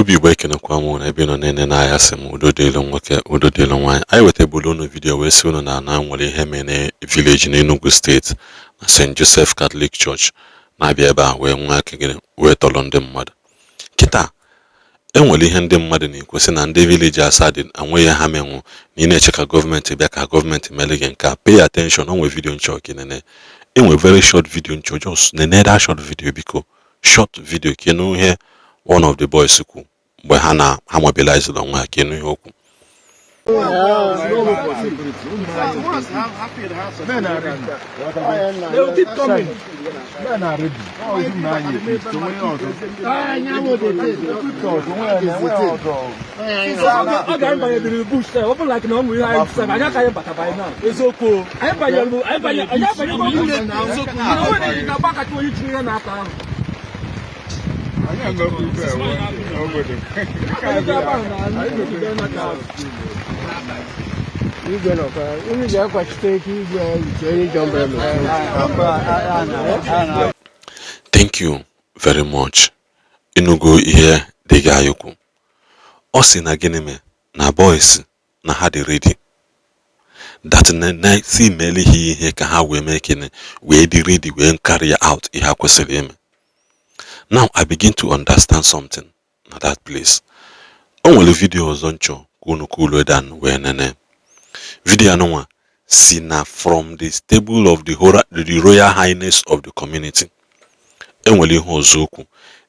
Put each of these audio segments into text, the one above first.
Igbo bụ ekene kwa mụ na ebe nọ nene na ya sị m udo dịrị nwoke udo dịrị nwaanyị. Anyị wetebulu unu video wee sị unu na nwere ihe mere village na Enugu State na St. Joseph Catholic Church na-abịa ebe a wee nwa akịgịrị wee tọrọ ndị mmadụ. Kịta enwere ihe ndị mmadụ na-ekwesị na ndị village asaa dị anwe ya ha menwu na ị na-eche ka gọọmenti bịa ka gọọmenti mere gị nke a. Pay attention, onwe video nchọ ka nene enwe very short video nchọ, just nene that short video biko short video ka ịnụ ihe one of the boys kwu mgbe ha mobilized onwe ha ka ịnụ ihe okwu. Thank you very much. Enugu ihe dịga ayokwu. Ọ sị na gịnị me na boys na ha dị ready. That na si mele ihe ka ha wee mee kene wee dị ready wee carry out ihe ha kwesịrị ime. Now I begin to understand something at that place. Onwere video ọzọ nchọ kunu dan wee nene. Video anụnwa si na from the stable of the Royal Highness of the community. Enwere ihe ọzọ okwu.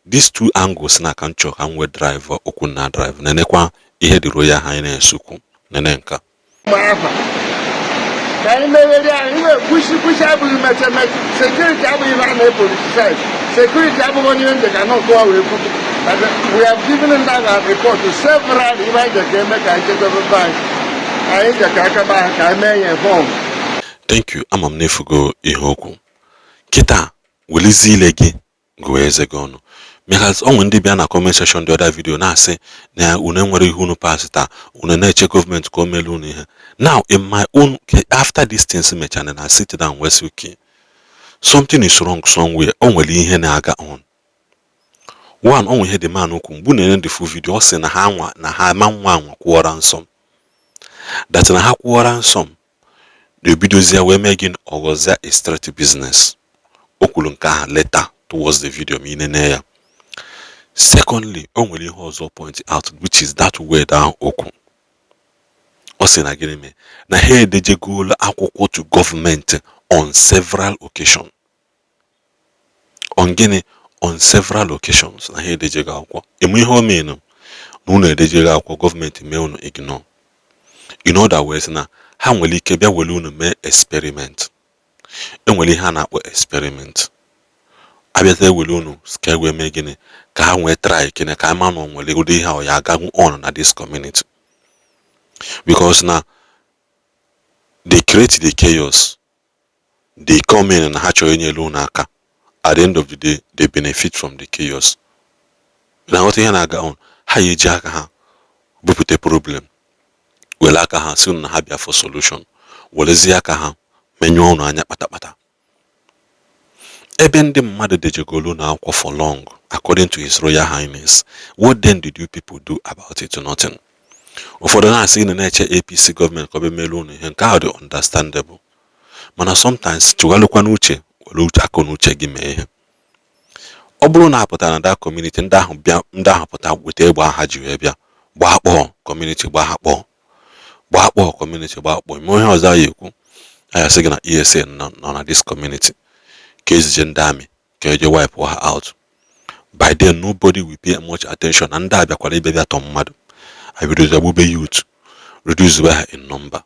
These two angles na ka nchọ ka nwe drive okwu na drive nenekwa ihe the Royal Highness okwu nene nka. Security they cannot go away from it. We have given them that report to several Thank you. Amam nefugo ihoku. Kita wilizi legi goeze gono. Because on ndị bịa na comment section the other video na say na une nwere ihe unu pastor une na-eche government ko melu unu ihe. Now in my own after this things mechane and I sit down west wiki. Something is wrong somewhere. Onwere ihe na-aga on. One, onwe ihe the man okwu mgbu na the full video sị na ha nwa na ha ma nwa kwụọra nsọm. That na ha kwụọra nsọm. The videos were making ọgọzia a straight business. Okwulu nke ha later towards the video minene ya. Secondly, onwere ihe ọzọ point out which is that word ahụ okwu. Ọ sị na gịnị me na ha edejegolo akwụkwọ to government on several occasions. On several occasions na he dejega akwụkwọ. Emu ihe o mee no unu edejega akwụkwọ government mee unu ignore. In other words na ha nwere ike bịa wele unu mee experiment. Enwere ihe a na-akpọ experiment. Abịata wele unu ska wee mee gịnị ka ha nwee try kene ka ama na nwere ụdị ihe ọ ya agaghị on na this community. Because na they create the chaos. They come in and hatch alone. At the end of the day, they benefit from the chaos. Now what you naga on? How you jack ha? Put a problem. Well, aka ha soon have for solution. Well, is yaka ha? Menu on anya pata. Eben the mother de Jogolo now for long, according to His Royal Highness. What then did you people do about it? Nothing. For the last in the nature APC government could be melon and kind of understandable. Mana sometimes chugalukwa n'uche welu ako n'uche gị mee ihe. Ọ bụrụ na apụta na that community ndị ahụ pụta wete egbe ha ji wee bịa gbaa akpọ community gbaa akpọ community gbaa akpọ ime ihe ọzọ ya ekwu aya sị gị na ESA nọ na this community ka ezije ndị amị ka eje wipe her out. By then nobody will pay much attention na ndị abịakwara ibe bịa tọ mmadụ abidozi agbube youth reduce by in number.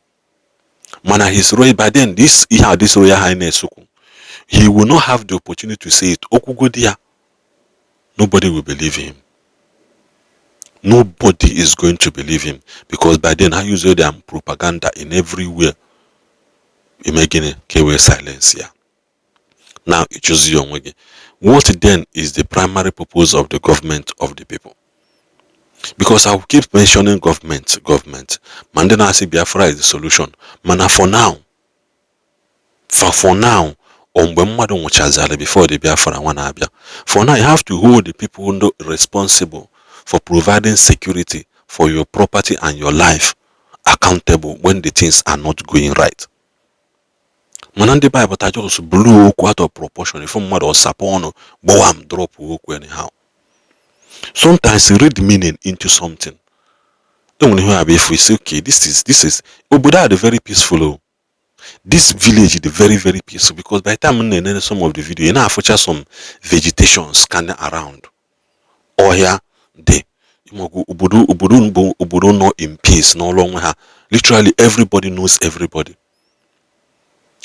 Mana his royal by then this Royal Highness he will not have the opportunity to say it. Okugodia. Nobody will believe him. Nobody is going to believe him because by then I use them propaganda in everywhere. Imagine KW silence here. Now it chooses your way. What then is the primary purpose of the government of the people? Because I will keep mentioning government. Mandela say Biafra is the solution. Mana for now, before the Biafra one abia. For now, you have to hold the people responsible for providing security for your property and your life accountable when the things are not going right. Mana ndị Bible ta just blew okwu out of proportion. If mmadụ ọsapụ ọnụ gbawam drop okwu anyhow. Sometimes you read the meaning into something. If we say, okay, this is obodo are very peaceful. This village is very, very peaceful, because by the time I some of the video, you know, I feature some vegetation scanning around. Or here, they obodo not in peace, no longer. Literally, everybody knows everybody.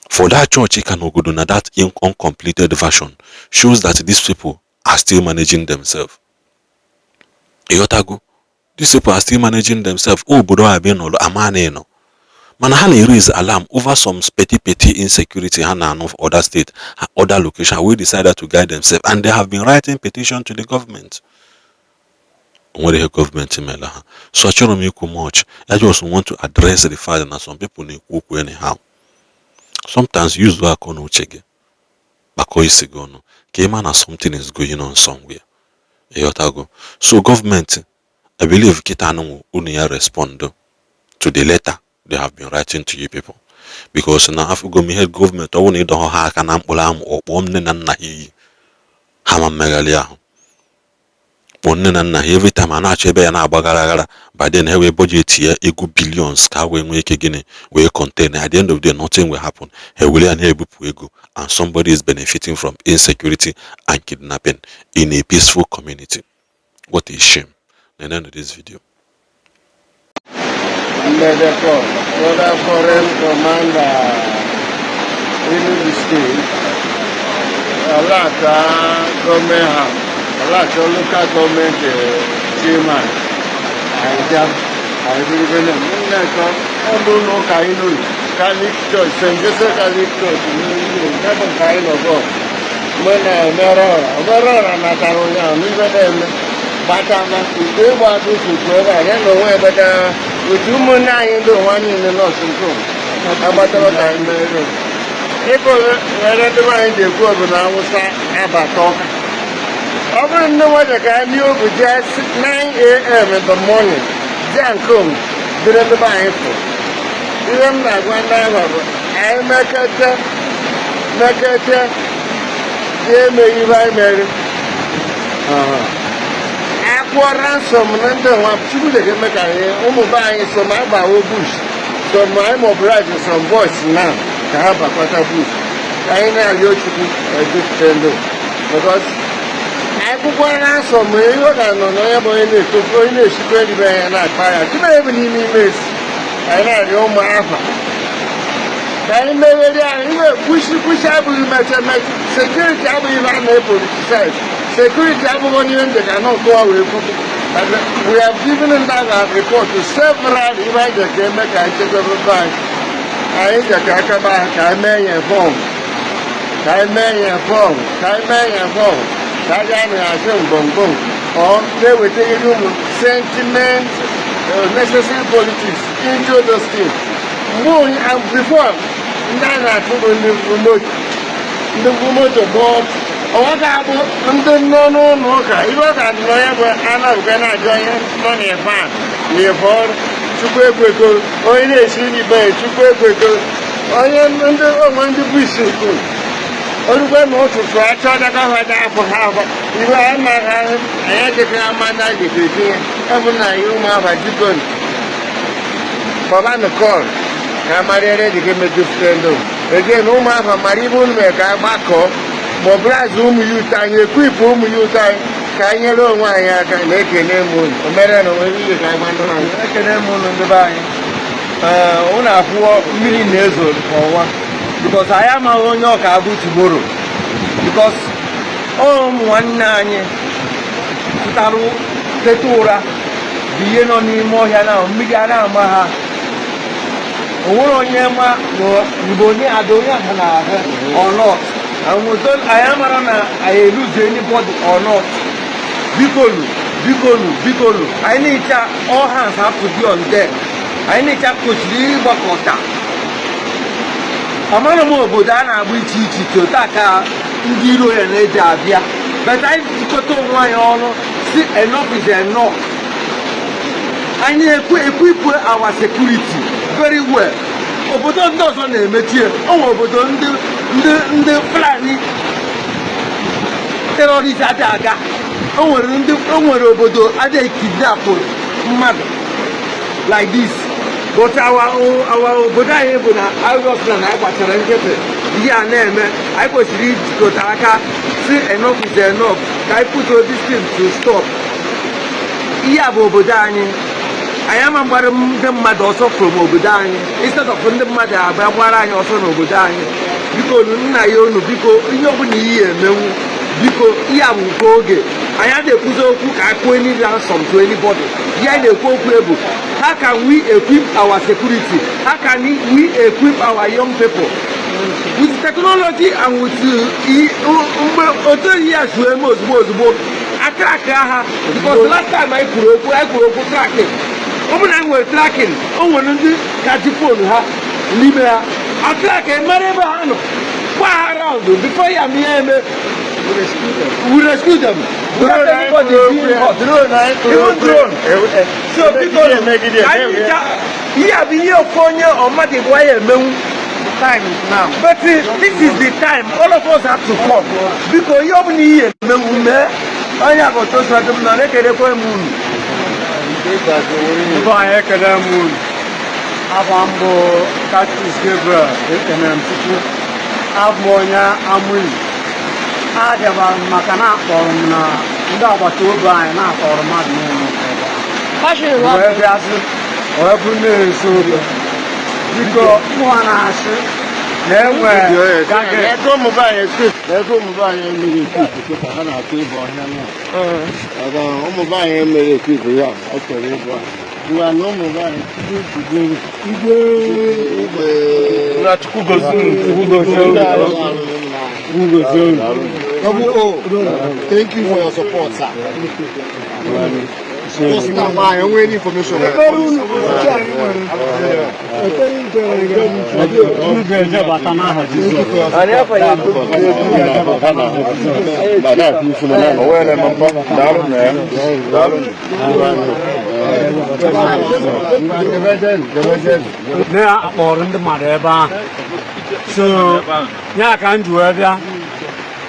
For that church, you cannot go to that uncompleted version shows that these people are still managing themselves. These people are still managing themselves. Oh, Budo have been all amane no. Man, han raise alarm over some petty insecurity and of other state, other location. We decided to guide themselves, and they have been writing petition to the government. What the government email? So I don't make much. I just want to address the fact that some people need cook anyhow. Sometimes use the no check. Bako is no. Kema something is going on somewhere. So government, I believe Kitano Unia respond to the letter they have been writing to you people. Because now if you go head government, I won't need to have an ambulam or bomb and nahi. Hama megalia. Every time I chebe and abagara, by then have a budget here, a good billions, car when we again, we contain. At the end of the day, nothing will happen. He will and somebody is benefiting from insecurity and kidnapping in a peaceful community. What a shame. And end of this video. Border Forest Commander Enugu State, Alaka Government House, Alaka Local Government Chairman, I believe in Inoyi, Catholic Church, St. Joseph Catholic Church, Catholic kind of God. When Merora, Nataroya, Batama, we were to go, I don't know where, but with you, I do one in the North Central. About time, people were at the mind they go, but I was about talking. I wouldn't know what the guy knew, but just 9 a.m. in the morning, Jan come, didn't buy it. Even like one time, I make it, they may buy Mary. Ransom and then one people that make a buying some about bush. So my mobilized some voice now to have a quarter bush. I know you to be a good friend because I could go ransom you don't know about it to go in a secret and I fire. You may even need me miss. I know your Affa. I may push I will make security. I will even able to say. Security they cannot go away from it. But we have given them that report to several events that came back and check every bank. I think the Kakaba, Kaimay and Fong. Tajani has a bonbon. Or they will take sentiment, necessary politics into the state. More and before, Nana took on the remote board. What happened? No. You don't have no Anna Gana giant money fan. Therefore, Chukweko, or in a city bay, Chukweko, I am under one to be so good. Only one more to try to have that for half. You are not having, I had to come and I did it here. Every night you have a chicken. For one call, I'm ready to give me to stand up. Again, no matter Maribun make a back up. Mobilized youth and equip youth and can you know why I can make a name moon? American only I want to make a name moon on the buy. On a 4 million years old for one. Because I am a own yoke I go tomorrow. Because one nine Taru Tetura, the Yenoni Mohana, Migana Maha. Yama, Niboni Adonia or not. And we don't, I am around, I lose anybody or not. Bigolu. I need all hands have to be on deck. I need to put the water. I'm not more Bodana with Chichi to Taka, Ndiro and Ejabia. But I got to my honor, see enough is enough. And equip our security very well. Obodo ndị ọzọ na-emechie onwe obodo ndị Fulani terrorist aga onwere obodo adịghị kidnap mmadụ like this. But our obodo anyị bụ na August na gbachara nkịtị ihe a na-eme anyị kwesịrị ijikọta aka si enough is enough ka anyị put all this thing to stop. Ihe a bụ obodo anyị. Anyị ama mgbara ndị mmadụ ọsọ from obodo anyị instead of ndị mmadụ abịa gbara anyị ọsọ n'obodo anyị. Biko nna ya unu biko ihe ọbụla ihe emenwu biko ihe a bụ nke oge anyị na-ekwuzi okwu ka anyị kwuo any ransom to anybody. Ihe anyị na-ekwu okwu ebu how can we equip our security, how can we equip our young people with technology and with mgbe otu ihe a zuo eme ozugbo attract ha because last time anyị kwuru okwu tracking. Open and we're tracking. Oh, one of the catchphone, Libya. I track a Maribano. Far around before you are here. We rescue them. We have everybody drone. So because you have been here for you or Matiwaya time is now. But this is the time. All of us have to come. Because you have here. I have a toast of the Dubai Academy, Abambo, Catholic Diocese of Monya, Amui, Adaba Makana, or Ndaba Tuba, and not or Madman. Or Brunei, so you go one ass. There were come by a script. There come by a million people. I don't people. Yeah, okay. You are no more. Thank you for your support, sir. Just my own information. So, yeah, can't do it.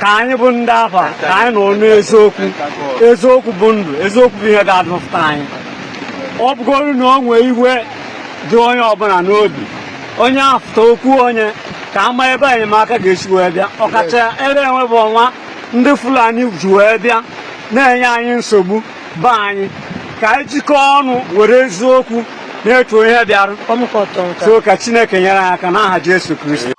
Ka anyị bụ ndị Affa ka anyị nọ n'eziokwu bụ ndụ eziokwu bụ ihe ga-adọpụta anyị. Ọ bụgoro na o nwee iwe dị onye ọbụla n'obi onye afụta okwu onye ka ama ebe enyemaka ga-esi wee bịa ọkacha ebe enwebụ ọnwa ndị Fulani ji wee bịa na-enye anyị nsogbu be anyị ka anyị jikọọ ọnụ were eziokwu na-etu ihe bịara so ka Chineke nyere anyị aka n'aha Jesu Kristi.